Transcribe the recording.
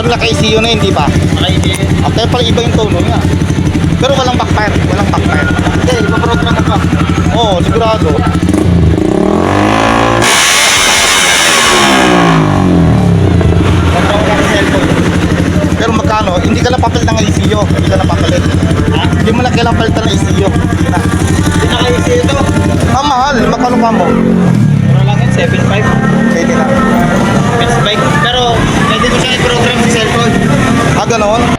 Yung naka-ECU na hindi pa. Naka-ECU. At kaya pala iba yung tono niya. Pero walang backfire. Walang backfire. Hindi, ipaprogram mo pa. Oo, sigurado. Ipaprogram sa cellphone. Pero magkano? Hindi ka na papalit ng ECU. Hindi ka na papalit. Ha? Hindi mo na kailangan palitan ng ECU. Hindi na. Hindi naka-ECU to. Ah, mahal. Magkano pa mo? Mura lang yun, 7.5. Pwede na. Best bike. Pero pwede ko siya i-program sa cellphone. Ah, ganon?